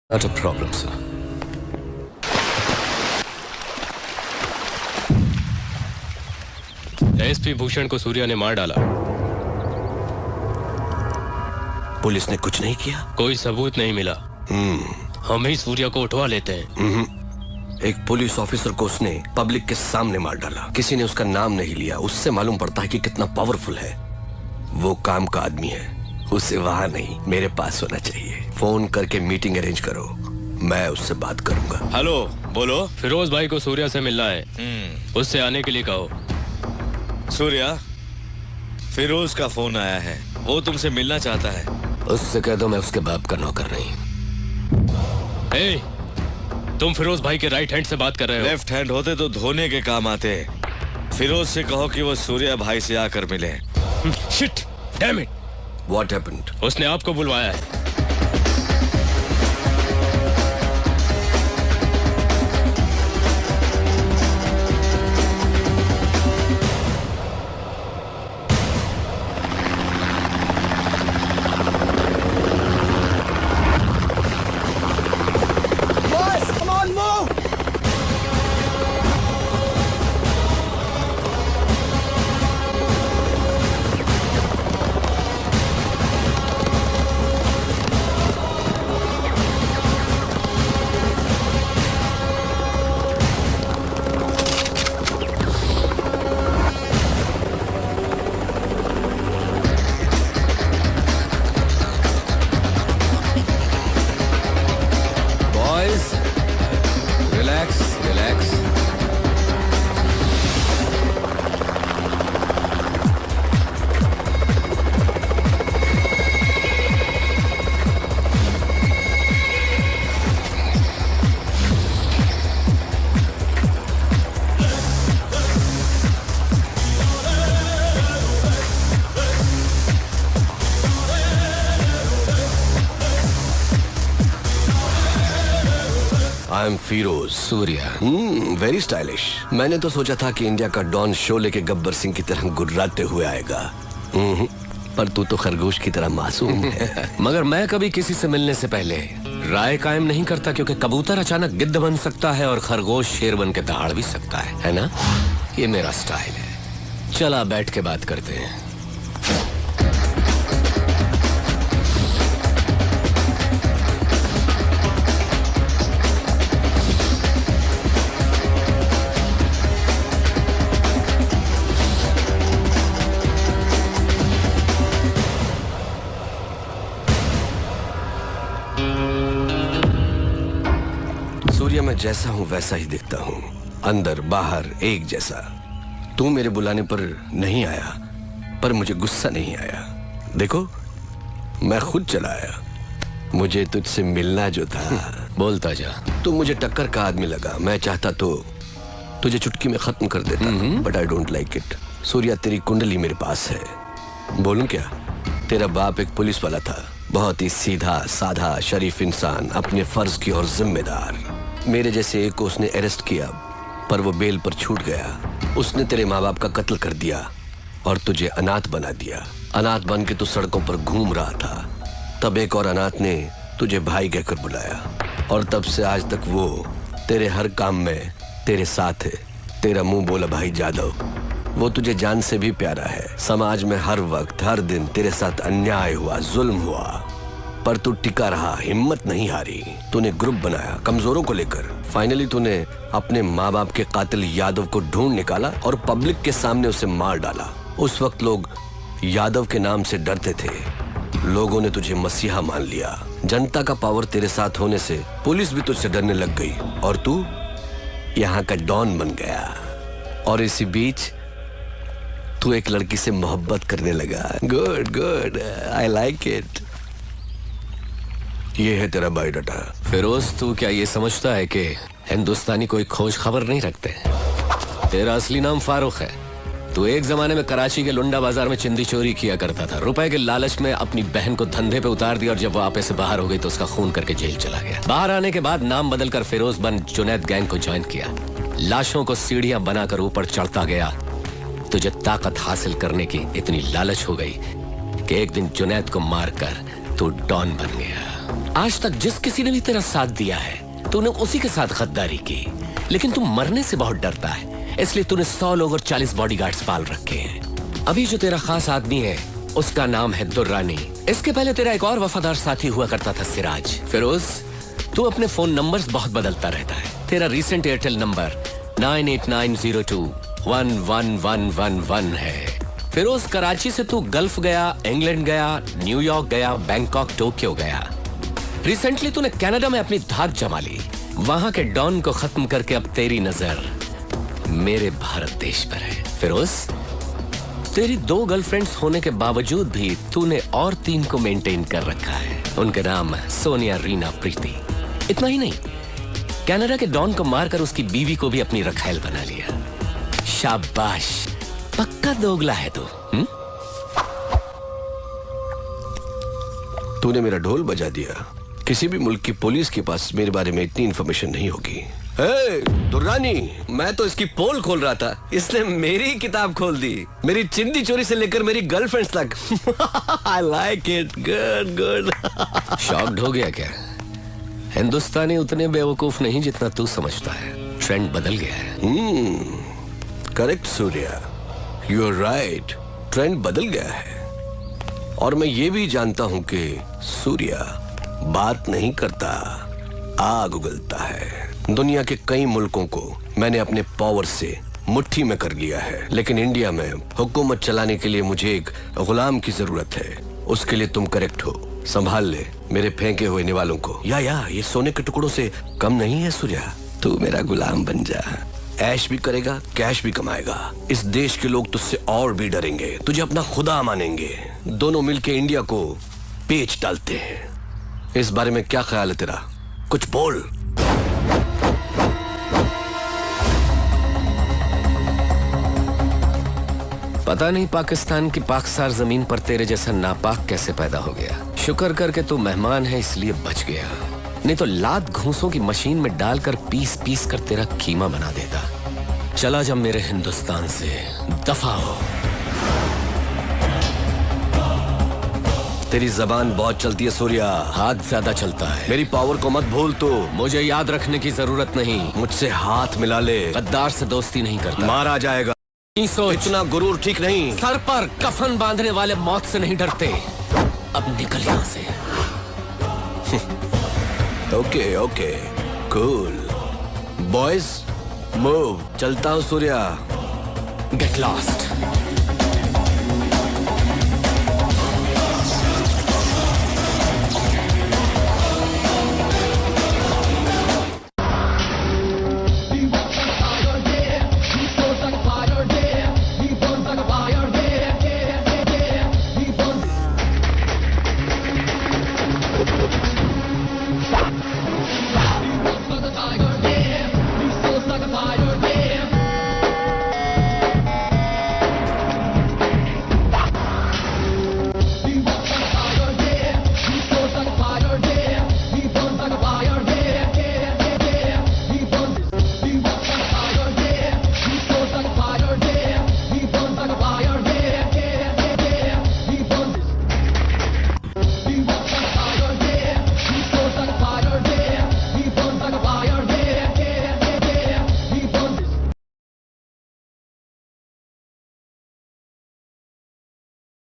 Not a problem, sir. SP Bhushan को सूर्या ने मार डाला। पुलिस ने कुछ नहीं किया? कोई सबूत नहीं मिला। हम ही सूर्या को उठवा लेते हैं। एक पुलिस ऑफिसर को उसने पब्लिक के सामने मार डाला। किसी ने उसका नाम नहीं लिया। उससे मालूम पड़ता है कि कितना पावरफुल है। वो काम का आदमी है। उसे वहां नहीं, मेरे पास होना चाहिए। फोन करके मीटिंग अरेंज करो, मैं उससे बात करूंगा। हेलो, बोलो। फिरोज भाई को सूर्या से मिलना है। उससे आने के लिए कहो। सूर्या, फिरोज का फोन आया है। वो तुमसे मिलना चाहता है। उससे कह दो मैं उसके बाप का नौकर नहीं। ए, तुम फिरोज भाई के राइट हैंड से बात कर रहे हो। लेफ्ट हैंड होते तो धोने के काम आते। फिरोज से कहो कि वो सूर्या भाई से आकर मिले। Shit, damn it. What happened? उसने आपको बुलवाया है। Relax. I am Firoz. Surya. Very stylish. मैंने तो सोचा था कि इंडिया का डॉन शोले के गब्बर सिंह की तरह गुर्राते हुए आएगा। पर तू तो खरगोश की तरह मासूम है। मगर मैं कभी किसी से मिलने से पहले राय कायम नहीं करता, क्योंकि कबूतर अचानक गिद्ध बन सकता है और खरगोश शेर बन के दहाड़ भी सकता है ना? ये मेरा स्टाइल है। चला बैठ के बात करते हैं। सूर्या, मैं जैसा हूं वैसा ही दिखता हूं, अंदर बाहर एक जैसा। तू मेरे बुलाने पर नहीं आया, पर मुझे गुस्सा नहीं आया। देखो, मैं खुद चला आया। मुझे तुझसे मिलना जो था। बोलता जा। तू मुझे टक्कर का आदमी लगा। मैं चाहता तो तुझे चुटकी में खत्म कर देता, but I don't like it. Surya, तेरी कुंडली मेरे पास है। बोलूं क्या? तेरा बाप एक पुलिस वाला था, बहुत ही सीधा साधा शरीफ इंसान, अपने फर्ज की ओर जिम्मेदार। मेरे जैसे एक को उसने अरेस्ट किया, पर वो बेल पर छूट गया। उसने तेरे माँ बाप का कत्ल कर दिया और तुझे अनाथ बना दिया। अनाथ बन के तू सड़कों पर घूम रहा था। तब एक और अनाथ ने तुझे भाई कहकर बुलाया, और तब से आज तक वो तेरे हर काम में तेरे साथ है। तेरा मुंह बोला भाई जादव। वो तुझे जान से भी प्यारा है। समाज में हर वक्त हर दिन तेरे साथ अन्याय हुआ, जुल्म हुआ, पर तू टिका रहा, हिम्मत नहीं हारी। तूने ग्रुप बनाया कमजोरों को लेकर। फाइनली तूने अपने माँ बाप के कातिल यादव को ढूंढ निकाला और पब्लिक के सामने उसे मार डाला। उस वक्त लोग यादव के नाम से डरते थे। लोगों ने तुझे मसीहा मान लिया। जनता का पावर तेरे साथ होने से पुलिस भी तुझसे डरने लग गई, और तू यहाँ का डॉन बन गया। और इसी बीच तू एक लड़की से मोहब्बत करने लगा। Good, I like it. ये है तेरा बायोडाटा। फिरोज, तू क्या ये समझता है कि हिंदुस्तानी कोई खोज खबर नहीं रखते? तेरा असली नाम फारूक है। तू एक जमाने में कराची के लुंडा बाजार में चिंदी चोरी किया करता था। रुपए के लालच में अपनी बहन को धंधे पे उतार दिया, और जब वो आपे से बाहर हो गई तो उसका खून करके जेल चला गया। बाहर आने के बाद नाम बदलकर फिरोज बन जुनैद गैंग को ज्वाइन किया। लाशों को सीढ़ियां बनाकर ऊपर चढ़ता गया। तुझे ताकत हासिल करने की इतनी लालच हो गई कि एक दिन जुनैद को मारकर तू डॉन बन गया। आज तक जिस किसी ने भी तेरा साथ दिया है तूने उसी के साथ गद्दारी की, लेकिन तू मरने से बहुत डरता है, इसलिए तूने 100 लोग और 40 बॉडीगार्ड्स पाल रखे हैं। अभी जो तेरा खास आदमी है उसका नाम है दुर्रानी। इसके पहले तेरा एक और वफादार साथी हुआ करता था सिराज। फिरोज, तू अपने फोन नंबर्स बहुत बदलता रहता है। तेरा रीसेंट एयरटेल नंबर 9890211111 है। फिरोज, कराची से तू गल्फ गया, इंग्लैंड गया, न्यूयॉर्क गया, बैंकॉक, टोक्यो गया। रिसेंटली तूने कनाडा में अपनी धाक जमा ली। वहां के डॉन को खत्म करके अब तेरी नजर मेरे भारत देश पर है। फिरोज, तेरी 2 गर्लफ्रेंड्स होने के बावजूद भी तूने और 3 को मेंटेन कर रखा है। उनके नाम सोनिया, रीना, प्रीति। इतना ही नहीं, कनाडा के डॉन को मारकर उसकी बीवी को भी अपनी रखैल बना लिया। शाबाश, पक्का दोगला है तू। तूने मेरा ढोल बजा दिया। किसी भी मुल्क की पुलिस के पास मेरे बारे में इतनी इंफॉर्मेशन नहीं होगी। दुर्रानी, मैं तो इसकी पोल खोल रहा था, इसने मेरी किताब खोल दी। मेरी चिंदी चोरी से लेकर मेरी गर्लफ्रेंड्स तक। I like it, good, good। Shocked हो गया क्या? हिंदुस्तानी उतने बेवकूफ नहीं जितना तू समझता है। ट्रेंड बदल गया है। Correct Surya, you are right, trend बदल गया है। और मैं ये भी जानता हूं कि सूर्या बात नहीं करता, आग उगलता है। दुनिया के कई मुल्कों को मैंने अपने पावर से मुट्ठी में कर लिया है, लेकिन इंडिया में हुकूमत चलाने के लिए मुझे एक गुलाम की जरूरत है। उसके लिए तुम करेक्ट हो। संभाल ले मेरे फेंके हुए निवालों को। या ये सोने के टुकड़ों से कम नहीं है सूर्या। तू मेरा गुलाम बन जा, ऐश भी करेगा, कैश भी कमाएगा। इस देश के लोग तुझसे और भी डरेंगे, तुझे अपना खुदा मानेंगे। दोनों मिलके इंडिया को पेच डालते हैं। इस बारे में क्या ख्याल है तेरा? कुछ बोल। पता नहीं पाकिस्तान की पाकसार जमीन पर तेरे जैसा नापाक कैसे पैदा हो गया। शुक्र करके तू मेहमान है इसलिए बच गया, नहीं तो लात घूंसों की मशीन में डालकर पीस पीस कर तेरा कीमा बना देता। चला जा मेरे हिंदुस्तान से, दफा हो। तेरी जबान बहुत चलती है सूर्या। हाथ ज्यादा चलता है। मेरी पावर को मत भूल तू। मुझे याद रखने की जरूरत नहीं। मुझसे हाथ मिला ले, गद्दार से दोस्ती नहीं करता। मारा जाएगा। सोच, इतना गुरूर ठीक नहीं। सर पर कफन बांधने वाले मौत से नहीं डरते। अब निकल यहां से। Okay okay, cool boys, move. चलता हूं सूर्या। Get lost.